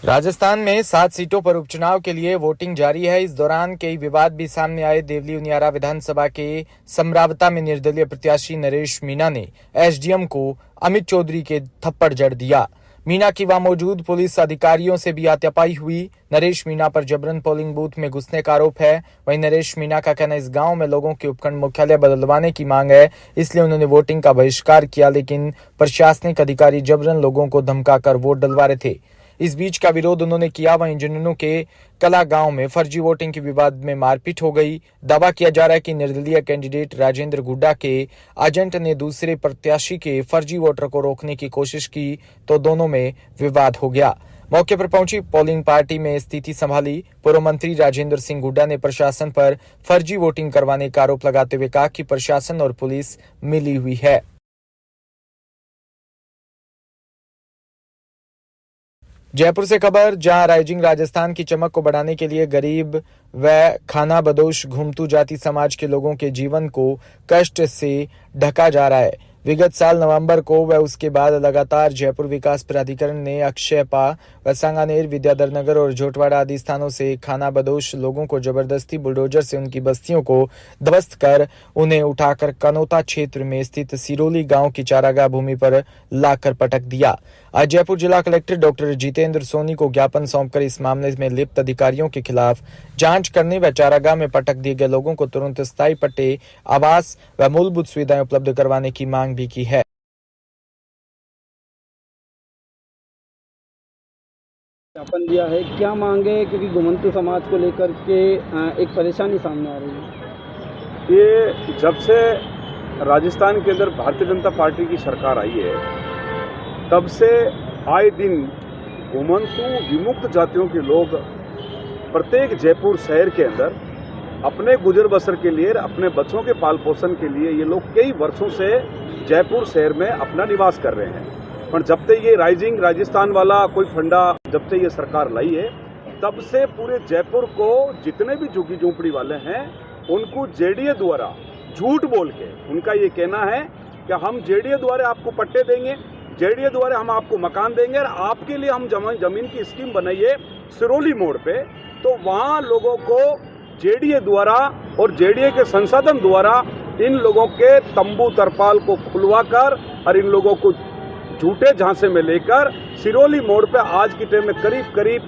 राजस्थान में 7 सीटों पर उपचुनाव के लिए वोटिंग जारी है। इस दौरान कई विवाद भी सामने आए। देवली उनियारा विधानसभा के समरावता में निर्दलीय प्रत्याशी नरेश मीणा ने एसडीएम को अमित चौधरी के थप्पड़ जड़ दिया। मीणा की वहां मौजूद पुलिस अधिकारियों से भी हाथापाई हुई। नरेश मीणा पर जबरन पोलिंग बूथ में घुसने का आरोप है। वहीं नरेश मीणा का कहना इस गांव में लोगों के उपखंड मुख्यालय बदलवाने की मांग है, इसलिए उन्होंने वोटिंग का बहिष्कार किया, लेकिन प्रशासनिक अधिकारी जबरन लोगों को धमकाकर वोट डलवा रहे थे। इस बीच का विरोध उन्होंने किया। वहीं झुंझुनू के कला गांव में फर्जी वोटिंग के विवाद में मारपीट हो गई। दावा किया जा रहा है कि निर्दलीय कैंडिडेट राजेंद्र गुड्डा के एजेंट ने दूसरे प्रत्याशी के फर्जी वोटर को रोकने की कोशिश की, तो दोनों में विवाद हो गया। मौके पर पहुंची पोलिंग पार्टी में स्थिति संभाली। पूर्व मंत्री राजेंद्र सिंह गुड्डा ने प्रशासन पर फर्जी वोटिंग करवाने का आरोप लगाते हुए कहा कि प्रशासन और पुलिस मिली हुई है। जयपुर से खबर, जहां राइजिंग राजस्थान की चमक को बढ़ाने के लिए गरीब व खानाबदोश घुमतू जाति समाज के लोगों के जीवन को कष्ट से ढका जा रहा है। विगत साल नवंबर को व उसके बाद लगातार जयपुर विकास प्राधिकरण ने अक्षयपा व सांगानेर, विद्याधर नगर और झोटवाड़ा आदि स्थानों से खानाबदोश लोगों को जबरदस्ती बुलडोजर से उनकी बस्तियों को ध्वस्त कर उन्हें उठाकर कनौता क्षेत्र में स्थित सिरोली गांव की चारागाह भूमि पर लाकर पटक दिया। आज जयपुर जिला कलेक्टर डॉक्टर जितेंद्र सोनी को ज्ञापन सौंपकर इस मामले में लिप्त अधिकारियों के खिलाफ जांच करने व चारागाह में पटक दिए गए लोगों को तुरंत स्थायी पट्टे, आवास व मूलभूत सुविधाएं उपलब्ध करवाने की मांग भी की है। ज्ञापन दिया है, क्या मांगे? क्योंकि घुमंतू समाज को लेकर के एक परेशानी सामने आ रही है। ये जब से राजस्थान के अंदर भारतीय जनता पार्टी की सरकार आई है, तब से आए दिन घुमंतू विमुक्त जातियों के लोग प्रत्येक जयपुर शहर के अंदर अपने गुजर बसर के लिए, अपने बच्चों के पाल पोषण के लिए ये लोग कई वर्षों से जयपुर शहर में अपना निवास कर रहे हैं। पर जब से ये राइजिंग राजस्थान वाला कोई फंडा जब से ये सरकार लाई है, तब से पूरे जयपुर को जितने भी झुग्गी झोंपड़ी वाले हैं उनको जेडीए द्वारा झूठ बोल के उनका ये कहना है कि हम जेडीए द्वारा आपको पट्टे देंगे, जेडीए द्वारा हम आपको मकान देंगे और आपके लिए हम जमीन की स्कीम बनाइए सिरोली मोड़ पे। तो वहाँ लोगों को जेडीए द्वारा और जेडीए के संसाधन द्वारा इन लोगों के तंबू तरपाल को खुलवाकर और इन लोगों को झूठे झांसे में लेकर सिरोली मोड़ पे आज की टाइम में करीब करीब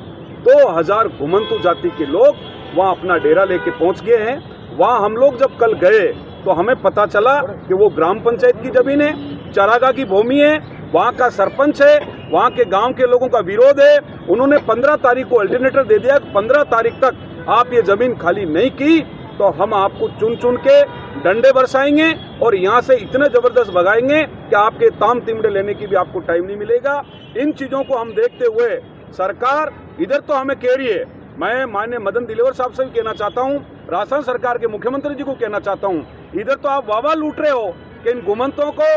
2000 घुमंतू जाति के लोग वहाँ अपना डेरा लेके पहुँच गए हैं। वहाँ हम लोग जब कल गए तो हमें पता चला कि वो ग्राम पंचायत की जमीन है, चारागाह की भूमि है, वहाँ का सरपंच है, वहाँ के गांव के लोगों का विरोध है। उन्होंने 15 तारीख को अल्टरनेटर दे दिया, 15 तारीख तक आप ये जमीन खाली नहीं की तो हम आपको चुन चुन के डंडे बरसाएंगे और यहाँ से इतने जबरदस्त भगाएंगे कि आपके ताम तिमड़े लेने की भी आपको टाइम नहीं मिलेगा। इन चीजों को हम देखते हुए सरकार इधर तो हमें कह रही है, मैं माननीय मदन दिलेवर साहब से भी कहना चाहता हूँ, राजस्थान सरकार के मुख्यमंत्री जी को कहना चाहता हूँ, इधर तो आप वावा लूट रहे हो कि इन घुमंतों को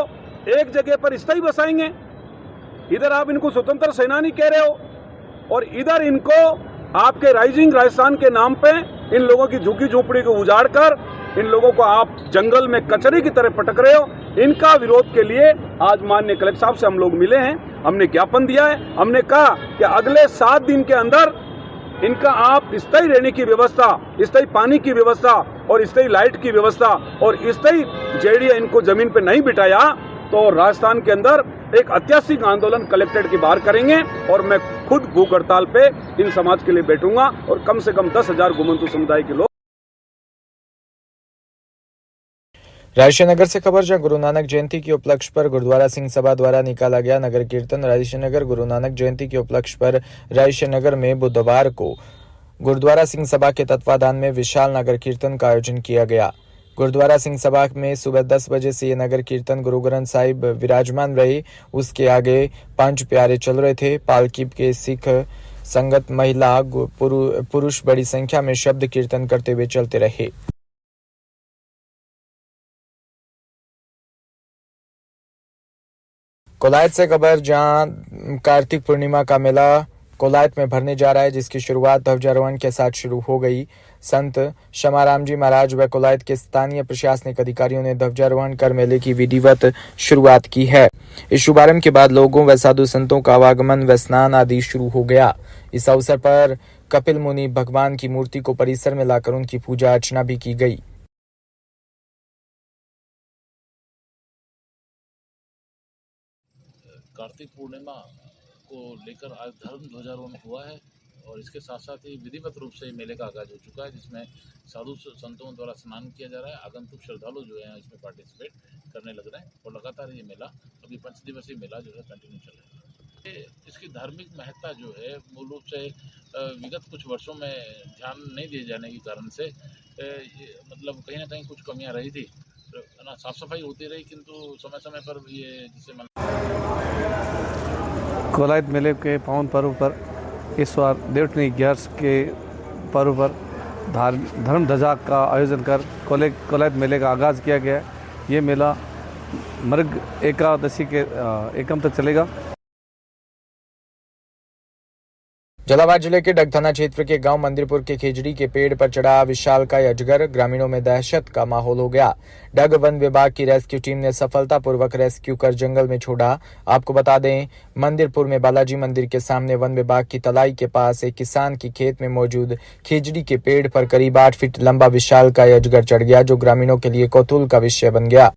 एक जगह पर स्थायी बसाएंगे, इधर आप इनको स्वतंत्र सेनानी कह रहे हो और इधर इनको आपके राइजिंग राजस्थान के नाम पे इन लोगों की झुग्गी झोपड़ी को उजाड़ कर इन लोगों को आप जंगल में कचरे की तरह पटक रहे हो। इनका विरोध के लिए आज माननीय कलेक्टर साहब से हम लोग मिले हैं, हमने ज्ञापन दिया है। हमने कहा कि अगले 7 दिन के अंदर इनका आप स्थायी रहने की व्यवस्था, स्थायी पानी की व्यवस्था और स्थायी लाइट की व्यवस्था और स्थायी जेडीए इनको जमीन पे नहीं बिठाया तो राजस्थान के अंदर एक ऐतिहासिक आंदोलन कलेक्ट्रेट के बाहर करेंगे और मैं खुद भूख हड़ताल पे इन समाज के लिए बैठूंगा और कम से कम 10,000 घुमंतू समुदाय के लोग। रायशनगर से खबर, जहां गुरु नानक जयंती के उपलक्ष्य पर गुरुद्वारा सिंह सभा द्वारा निकाला गया नगर कीर्तन। रायशनगर गुरु नानक जयंती के उपलक्ष्य पर रायशनगर में बुधवार को गुरुद्वारा सिंह सभा के तत्वाधान में विशाल नगर कीर्तन का आयोजन किया गया। गुरुद्वारा सिंह सभा में सुबह 10 बजे से ये नगर कीर्तन गुरु ग्रंथ साहिब विराजमान रहे, उसके आगे 5 प्यारे चल रहे थे। पालकी के सिख संगत, महिला, पुरुष बड़ी संख्या में शब्द कीर्तन करते हुए चलते रहे। कोलायत से खबर, जहां कार्तिक पूर्णिमा का मेला कोलायत में भरने जा रहा है, जिसकी शुरुआत ध्वजारोहण के साथ शुरू हो गई। संत शमाराम जी महाराज व कोलायत के स्थानीय प्रशासनिक अधिकारियों ने ध्वजारोहण कर मेले की विधिवत शुरुआत की है। इस शुभारंभ के बाद लोगों व साधु संतों का आवागमन व स्नान आदि शुरू हो गया। इस अवसर पर कपिल मुनि भगवान की मूर्ति को परिसर में लाकर उनकी पूजा अर्चना भी की गई। कार्तिक पूर्णिमा को लेकर आज धर्म ध्वजारोहण हुआ है और इसके साथ साथ ही विधिवत रूप से मेले का आगाज हो चुका है, जिसमें साधु संतों द्वारा स्नान किया जा रहा है। आगंतुक श्रद्धालु जो है इसमें पार्टिसिपेट करने लग रहे हैं और लगातार ये मेला अभी 5 दिवसीय मेला जो है कंटिन्यू चल रहा है। इसकी धार्मिक महत्ता जो है मूल रूप से विगत कुछ वर्षों में ध्यान नहीं दिए जाने के कारण से मतलब कहीं ना कहीं कुछ कमियां रही थी, ना साफ सफाई होती रही, किंतु समय समय पर ये जिसे कोलायत मेले के पावन पर्व पर इस बार देवटनी 11 के पर्व पर धर्म ध्वजा का आयोजन कर कोलायत मेले का आगाज़ किया गया है। ये मेला मृग एकादशी के एकम तक चलेगा। झालावाड़ जिले के डग थाना क्षेत्र के गांव मंदिरपुर के खेजड़ी के पेड़ पर चढ़ा विशालकाय अजगर, ग्रामीणों में दहशत का माहौल हो गया। डग वन विभाग की रेस्क्यू टीम ने सफलतापूर्वक रेस्क्यू कर जंगल में छोड़ा। आपको बता दें, मंदिरपुर में बालाजी मंदिर के सामने वन विभाग की तलाई के पास एक किसान की खेत में मौजूद खेजड़ी के पेड़ पर करीब 8 फीट लंबा विशालकाय अजगर चढ़ गया, जो ग्रामीणों के लिए कौतूहल का विषय बन गया।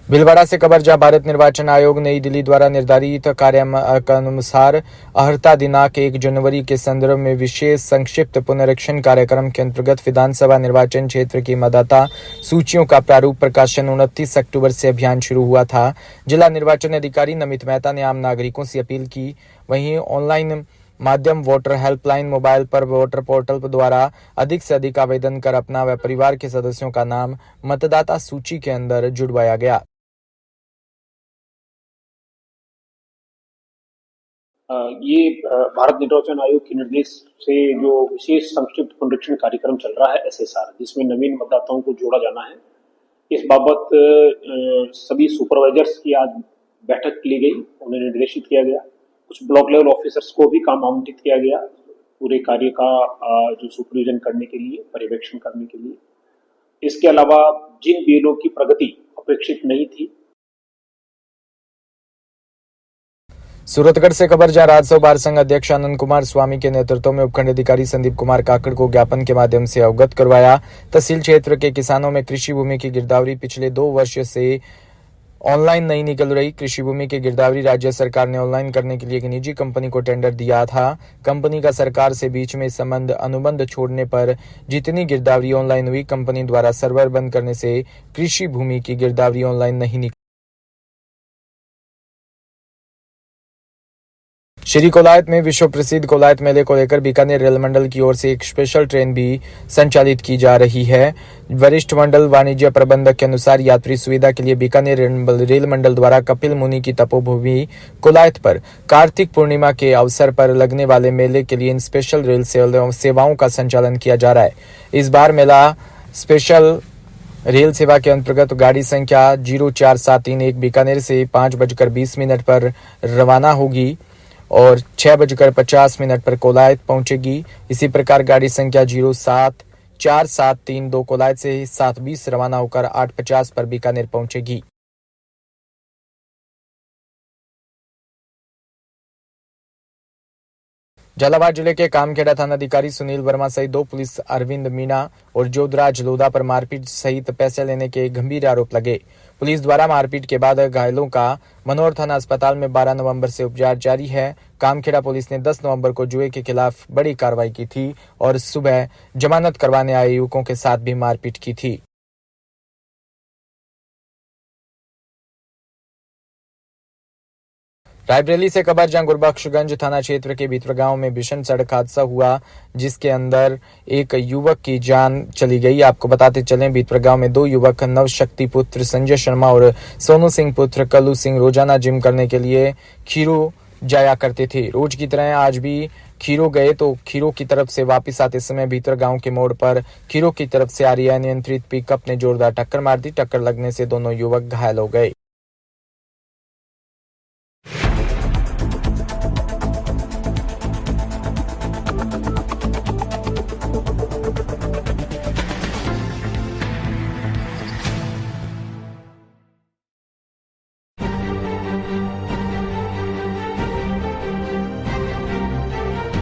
भीलवाड़ा से खबर, जहां भारत निर्वाचन आयोग नई दिल्ली द्वारा निर्धारित कार्यानुसार अर्हता दिनांक 1 जनवरी के संदर्भ में विशेष संक्षिप्त पुनरीक्षण कार्यक्रम के अंतर्गत विधानसभा निर्वाचन क्षेत्र की मतदाता सूचियों का प्रारूप प्रकाशन 29 अक्टूबर से अभियान शुरू हुआ था। जिला निर्वाचन अधिकारी नमित मेहता ने आम नागरिकों से अपील की। वहीं ऑनलाइन माध्यम वोटर हेल्पलाइन मोबाइल पर वोटर पोर्टल द्वारा अधिक से अधिक आवेदन कर अपना व परिवार के सदस्यों का नाम मतदाता सूची के अंदर जुड़वाया गया। ये भारत निर्वाचन आयोग के निर्देश से जो विशेष संक्षिप्त पुनरीक्षण कार्यक्रम चल रहा है SSR, जिसमें नवीन मतदाताओं को जोड़ा जाना है, इस बाबत सभी सुपरवाइजर्स की आज बैठक ली गई, उन्हें निर्देशित किया गया। कुछ ब्लॉक लेवल ऑफिसर्स को भी काम आवंटित किया गया पूरे कार्य का जो सुपरविजन करने के लिए, पर्यवेक्षण करने के लिए। इसके अलावा जिन बीएलओ की प्रगति अपेक्षित नहीं थी। सूरतगढ़ से खबर, जहां राजस्व बार संघ अध्यक्ष आनंद कुमार स्वामी के नेतृत्व में उपखंड अधिकारी संदीप कुमार काकड़ को ज्ञापन के माध्यम से अवगत करवाया। तहसील क्षेत्र के किसानों में कृषि भूमि की गिरदावरी पिछले 2 वर्ष से ऑनलाइन नहीं निकल रही। कृषि भूमि की गिरदावरी राज्य सरकार ने ऑनलाइन करने के लिए एक निजी कंपनी को टेंडर दिया था। कंपनी का सरकार से बीच में संबंध अनुबंध छोड़ने पर जितनी गिरदावरी ऑनलाइन हुई, कंपनी द्वारा सर्वर बंद करने से कृषि भूमि की गिरदावरी ऑनलाइन नहीं निकली। श्री कोलायत में विश्व प्रसिद्ध कोलायत मेले को लेकर बीकानेर रेल मंडल की ओर से एक स्पेशल ट्रेन भी संचालित की जा रही है। वरिष्ठ मंडल वाणिज्य प्रबंधक के अनुसार यात्री सुविधा के लिए बीकानेर रेल मंडल द्वारा कपिल मुनि की तपोभूमि कोलायत पर कार्तिक पूर्णिमा के अवसर पर लगने वाले मेले के लिए इन स्पेशल रेल सेवाओं का संचालन किया जा रहा है। इस बार मेला स्पेशल रेल सेवा के अंतर्गत गाड़ी संख्या 04731 बीकानेर से 5:20 पर रवाना होगी और 6:50 पर कोलायत पहुंचेगी। इसी प्रकार गाड़ी संख्या 07432 कोलायत से 7:20 रवाना होकर 8:50 पर बीकानेर पहुंचेगी। झालावाड़ जिले के कामखेड़ा थानाधिकारी सुनील वर्मा सहित 2 पुलिस अरविंद मीणा और जोधराज लोधा पर मारपीट सहित पैसे लेने के गंभीर आरोप लगे। पुलिस द्वारा मारपीट के बाद घायलों का मनोहर थाना अस्पताल में 12 नवंबर से उपचार जारी है। कामखेड़ा पुलिस ने 10 नवंबर को जुए के खिलाफ बड़ी कार्रवाई की थी और सुबह जमानत करवाने आए युवकों के साथ भी मारपीट की थी। रायबरेली से खबर, जहां गुरबख्शगंज थाना क्षेत्र के भीतर गांव में भीषण सड़क हादसा हुआ, जिसके अंदर एक युवक की जान चली गई। आपको बताते चलें, भीतर गांव में 2 युवक नवशक्ति पुत्र संजय शर्मा और सोनू सिंह पुत्र कल्लू सिंह रोजाना जिम करने के लिए खीरो जाया करते थे। रोज की तरह आज भी खीरो गए तो खीरो की तरफ से वापस आते समय भीतर गांव के मोड़ पर खीरो की तरफ से आ रही अनियंत्रित पिकअप ने जोरदार टक्कर मार दी। टक्कर लगने से दोनों युवक घायल हो गए।